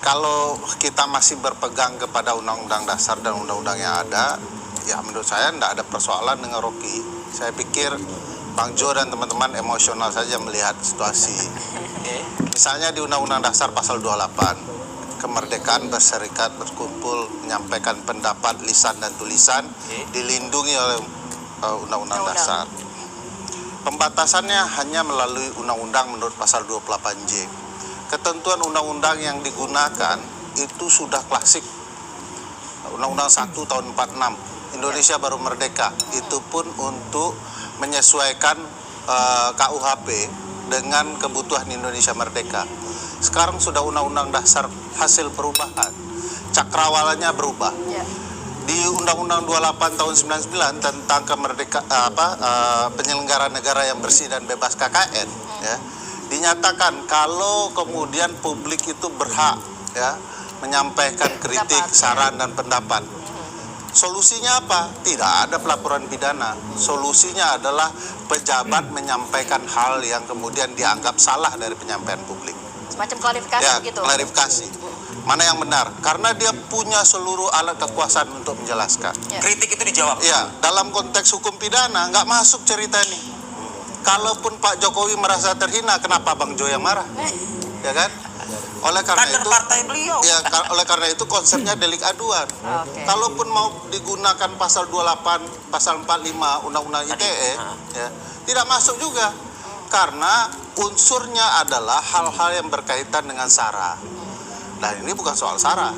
Kalau kita masih berpegang kepada undang-undang dasar dan undang-undang yang ada, ya menurut saya tidak ada persoalan dengan Rocky. Saya pikir Bang Jo dan teman-teman emosional saja melihat situasi. Misalnya di Undang-Undang Dasar pasal 28, kemerdekaan berserikat, berkumpul, menyampaikan pendapat, lisan dan tulisan dilindungi oleh Undang-Undang Dasar. Pembatasannya hanya melalui undang-undang menurut pasal 28J. Ketentuan undang-undang yang digunakan itu sudah klasik. Undang-Undang 1 tahun 46, Indonesia baru merdeka. Itu pun untuk menyesuaikan KUHP dengan kebutuhan Indonesia merdeka. Sekarang sudah Undang-Undang Dasar hasil perubahan. Cakrawalannya berubah. Di Undang-Undang 28 tahun 99 tentang penyelenggaraan negara yang bersih dan bebas KKN, ya, dinyatakan kalau kemudian publik itu berhak, ya, menyampaikan kritik, saran dan pendapat. Solusinya apa? Tidak ada pelaporan pidana. Solusinya adalah pejabat menyampaikan hal yang kemudian dianggap salah dari penyampaian publik. Semacam klarifikasi ya, gitu. Klarifikasi. Mana yang benar? Karena dia punya seluruh alat kekuasaan untuk menjelaskan. Kritik itu dijawab. Ya, dalam konteks hukum pidana nggak masuk cerita ini. Kalaupun Pak Jokowi merasa terhina, kenapa Bang Jo yang marah? Ya kan? Oleh karena Kader itu, partai beliau. ya, oleh karena itu konsepnya delik aduan. Kalaupun mau digunakan pasal 28, pasal 45 Undang-Undang ITE, ya, tidak masuk juga. Karena unsurnya adalah hal-hal yang berkaitan dengan SARA. Nah, ini bukan soal SARA.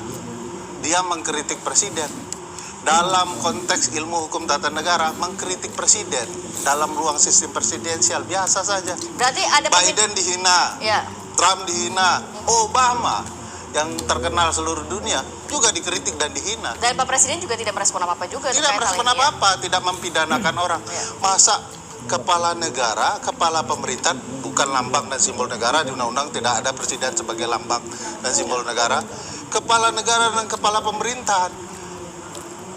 Dia mengkritik presiden. Dalam konteks ilmu hukum tata negara, mengkritik presiden dalam ruang sistem presidensial biasa saja. Berarti ada Biden dihina, Trump dihina, Obama yang terkenal seluruh dunia juga dikritik dan dihina. Dan Pak Presiden juga tidak merespon apa-apa juga. Tidak merespon apa-apa, tidak mempidanakan orang. Masa kepala negara, kepala pemerintah bukan lambang dan simbol negara, di undang-undang tidak ada presiden sebagai lambang dan simbol negara. Kepala negara dan kepala pemerintahan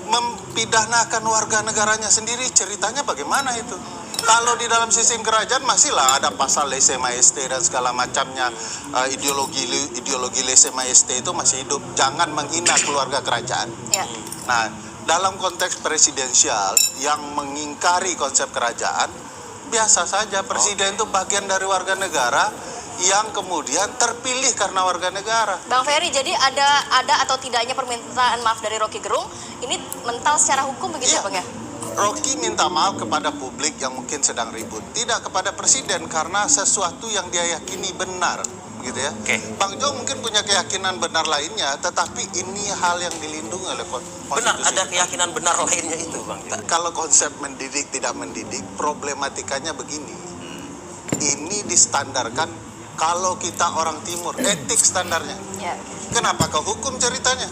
mempidanakan warga negaranya sendiri, ceritanya bagaimana itu? Kalau di dalam sistem kerajaan masihlah ada pasal lese majesté dan segala macamnya, ideologi lese majesté itu masih hidup. Jangan menghina keluarga kerajaan. Nah, dalam konteks presidensial yang mengingkari konsep kerajaan, biasa saja presiden itu bagian dari warga negara yang kemudian terpilih karena warga negara. Bang Ferry, jadi ada atau tidaknya permintaan maaf dari Rocky Gerung ini mental secara hukum begitu ya, Bang ya? Rocky minta maaf kepada publik yang mungkin sedang ribut, tidak kepada presiden karena sesuatu yang dia yakini benar, begitu ya. Bang Jo mungkin punya keyakinan benar lainnya, tetapi ini hal yang dilindungi oleh konstitusi. Benar, ada keyakinan benar lainnya itu, Bang. Kalau konsep mendidik tidak mendidik, problematikanya begini. Ini distandarkan kalau kita orang timur, etik standarnya. Kenapa ke hukum ceritanya?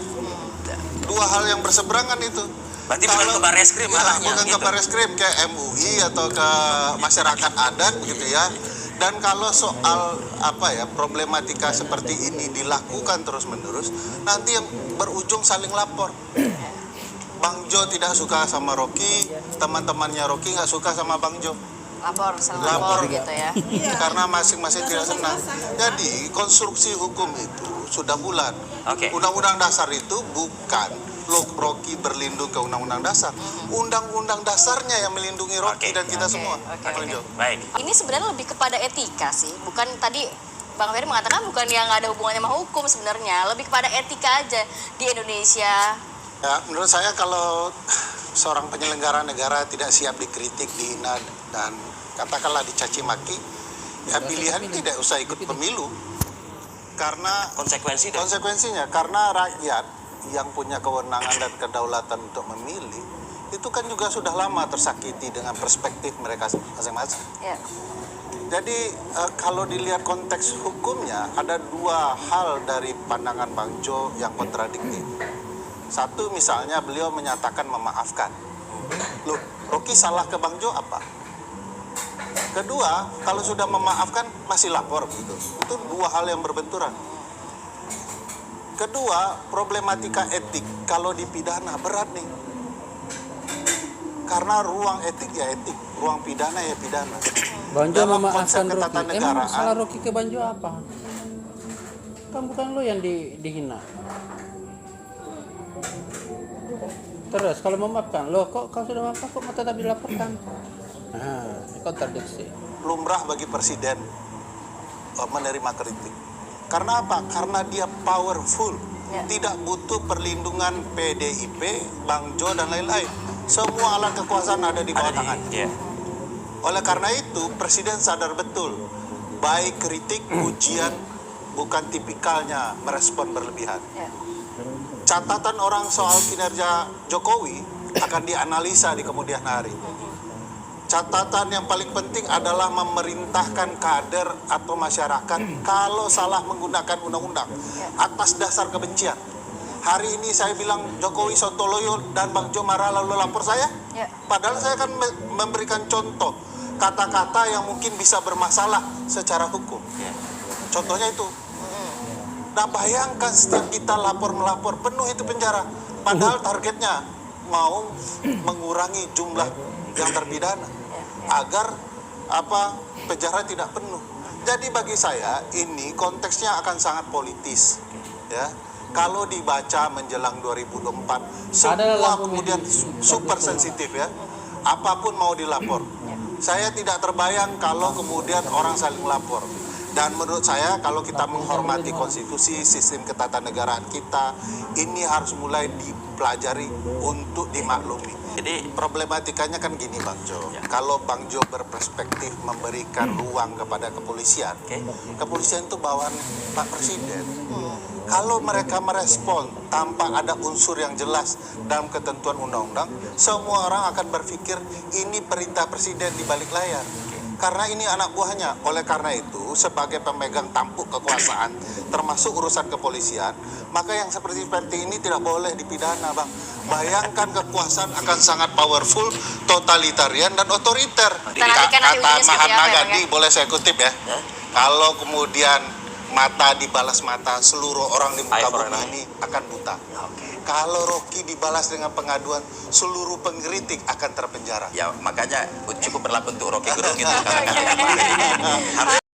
Dua hal yang berseberangan itu. Berarti bukan ke Barreskrim malahnya. Bukan ke Barreskrim, ke MUI atau ke masyarakat adat gitu ya. Dan kalau soal problematika seperti ini dilakukan terus-menerus, nanti yang berujung saling lapor. Bang Jo tidak suka sama Rocky, teman-temannya Rocky nggak suka sama Bang Jo. Lapor gitu ya. Karena masing-masing tidak senang. Jadi konstruksi hukum itu sudah bulat. Undang-undang dasar itu bukan Rocky berlindung ke undang-undang dasar. Undang-undang dasarnya yang melindungi Rocky dan kita semua. Baik. Ini sebenarnya lebih kepada etika sih, bukan tadi Bang Ferry mengatakan bukan yang nggak ada hubungannya sama hukum sebenarnya, lebih kepada etika aja di Indonesia. Ya, menurut saya kalau seorang penyelenggara negara tidak siap dikritik, dihina dan katakanlah dicaci maki, ya pilihan tidak usah ikut pemilu. Karena konsekuensinya karena rakyat yang punya kewenangan dan kedaulatan untuk memilih itu kan juga sudah lama tersakiti dengan perspektif mereka masing-masing. Jadi kalau dilihat konteks hukumnya ada dua hal dari pandangan Bang Jo yang kontradiktif. Satu, misalnya beliau menyatakan memaafkan. Loh, Rocky salah ke Bang Jo apa? Kedua, kalau sudah memaafkan masih lapor gitu. Itu dua hal yang berbenturan. Kedua, problematika etik kalau dipidana berat nih. Karena ruang etik ya etik, ruang pidana ya pidana. Bang Jo memaafkan Rocky. Emang salah Rocky ke Bang Jo apa? Kan bukan lo yang dihina. Terus kalau memaafkan, lo kok kau sudah maafkan kok tetap dilaporkan? Nah, ini kontradiksi. Lumrah bagi presiden menerima kritik. Karena apa? Karena dia powerful. Ya. Tidak butuh perlindungan PDIP, Bang Jo dan lain-lain. Semua alat kekuasaan ada di bawah tangan. Iya. Oleh karena itu, presiden sadar betul, baik kritik, pujian, bukan tipikalnya merespon berlebihan. Ya. Catatan orang soal kinerja Jokowi akan dianalisa di kemudian hari. Catatan yang paling penting adalah memerintahkan kader atau masyarakat kalau salah menggunakan undang-undang atas dasar kebencian. Hari ini saya bilang Jokowi sontoloyo dan Bang Jo marah lalu lapor saya. Ya. Padahal saya akan memberikan contoh kata-kata yang mungkin bisa bermasalah secara hukum. Contohnya itu. Nah bayangkan setiap kita lapor-melapor penuh itu penjara. Padahal targetnya mau mengurangi jumlah yang terpidana agar penjara tidak penuh. Jadi bagi saya ini konteksnya akan sangat politis, ya. Kalau dibaca menjelang 2024 semua kemudian super sensitif ya. Apapun mau dilapor. Saya tidak terbayang kalau kemudian orang saling lapor. Dan menurut saya kalau kita menghormati konstitusi, sistem ketatanegaraan kita, ini harus mulai dipelajari untuk dimaklumi. Jadi Problematikanya kan gini Bang Jo, kalau Bang Jo berperspektif memberikan ruang kepada kepolisian, kepolisian itu bawaan Pak Presiden. Kalau mereka merespon tanpa ada unsur yang jelas dalam ketentuan undang-undang, semua orang akan berpikir ini perintah Presiden di balik layar. Karena ini anak buahnya. Oleh karena itu, sebagai pemegang tampuk kekuasaan, termasuk urusan kepolisian, maka yang seperti ini tidak boleh dipidana, Bang. Bayangkan kekuasaan akan sangat powerful, totalitarian, dan otoriter. Nanti Kata ujungnya seperti Mahatma apa ya, Bang, Gandhi, ya? boleh saya kutip ya. Kalau kemudian mata dibalas mata, seluruh orang di muka Eye for bumi an eye. ini akan buta. Kalau Rocky dibalas dengan pengaduan, seluruh pengkritik akan terpenjara. ya makanya cukup berlaku untuk Rocky Gerung gitu. Karena